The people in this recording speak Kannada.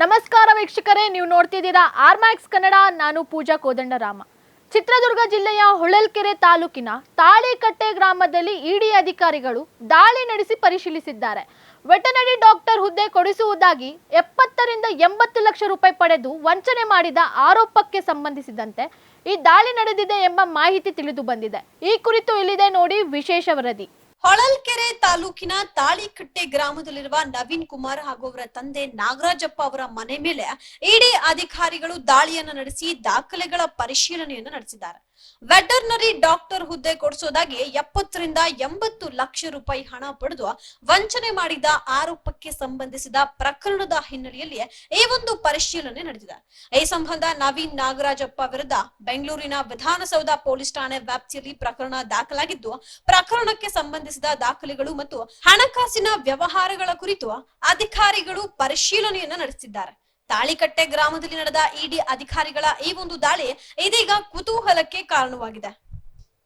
ನಮಸ್ಕಾರ ವೀಕ್ಷಕರೇ, ನೀವು ನೋಡ್ತಿದ್ದೀರಾ ಆರ್ಮ್ಯಾಕ್ಸ್ ಕನ್ನಡ. ನಾನು ಪೂಜಾ ಕೋದಂಡರಾಮ. ಚಿತ್ರದುರ್ಗ ಜಿಲ್ಲೆಯ ಹೊಳಲ್ಕೆರೆ ತಾಲೂಕಿನ ತಾಳಿಕಟ್ಟೆ ಗ್ರಾಮದಲ್ಲಿ ಇಡಿ ಅಧಿಕಾರಿಗಳು ದಾಳಿ ನಡೆಸಿ ಪರಿಶೀಲಿಸಿದ್ದಾರೆ. ವೆಟನರಿ ಡಾಕ್ಟರ್ ಹುದ್ದೆ ಕೊಡಿಸುವುದಾಗಿ 70 ರಿಂದ 80 ಲಕ್ಷ ರೂಪಾಯಿ ಪಡೆದು ವಂಚನೆ ಮಾಡಿದ ಆರೋಪಕ್ಕೆ ಸಂಬಂಧಿಸಿದಂತೆ ಈ ದಾಳಿ ನಡೆದಿದೆ ಎಂಬ ಮಾಹಿತಿ ತಿಳಿದು ಬಂದಿದೆ. ಈ ಕುರಿತು ಇಲ್ಲಿದೆ ನೋಡಿ ವಿಶೇಷ ವರದಿ. ಹೊಳಲ್ಕೆರೆ ತಾಲೂಕಿನ ತಾಳಿಕಟ್ಟೆ ಗ್ರಾಮದಲ್ಲಿರುವ ನವೀನ್ ಕುಮಾರ್ ಹಾಗೂ ಅವರ ತಂದೆ ನಾಗರಾಜಪ್ಪ ಅವರ ಮನೆ ಮೇಲೆ ಇಡಿ ಅಧಿಕಾರಿಗಳು ದಾಳಿಯನ್ನು ನಡೆಸಿ ದಾಖಲೆಗಳ ಪರಿಶೀಲನೆಯನ್ನು ನಡೆಸಿದ್ದಾರೆ. ವೆಟರ್ನರಿ ಡಾಕ್ಟರ್ ಹುದ್ದೆ ಕೊಡಿಸೋದಾಗಿ 70 ರಿಂದ 80 ಲಕ್ಷ ರೂಪಾಯಿ ಹಣ ಪಡೆದು ವಂಚನೆ ಮಾಡಿದ ಆರೋಪಕ್ಕೆ ಸಂಬಂಧಿಸಿದ ಪ್ರಕರಣದ ಹಿನ್ನೆಲೆಯಲ್ಲಿ ಈ ಒಂದು ಪರಿಶೀಲನೆ ನಡೆದಿದೆ. ಈ ಸಂಬಂಧ ನವೀನ್ ನಾಗರಾಜಪ್ಪ ವಿರುದ್ಧ ಬೆಂಗಳೂರಿನ ವಿಧಾನಸೌಧ ಪೊಲೀಸ್ ಠಾಣೆ ವ್ಯಾಪ್ತಿಯಲ್ಲಿ ಪ್ರಕರಣ ದಾಖಲಾಗಿದ್ದು, ಪ್ರಕರಣಕ್ಕೆ ಸಂಬಂಧಿಸಿದ ದಾಖಲೆಗಳು ಮತ್ತು ಹಣಕಾಸಿನ ವ್ಯವಹಾರಗಳ ಕುರಿತು ಅಧಿಕಾರಿಗಳು ಪರಿಶೀಲನೆಯನ್ನ ನಡೆಸಿದ್ದಾರೆ. ತಾಳಿಕಟ್ಟೆ ಗ್ರಾಮದಲ್ಲಿ ನಡೆದ ಇಡಿ ಅಧಿಕಾರಿಗಳ ಈ ಒಂದು ದಾಳಿ ಇದೀಗ ಕುತೂಹಲಕ್ಕೆ ಕಾರಣವಾಗಿದೆ.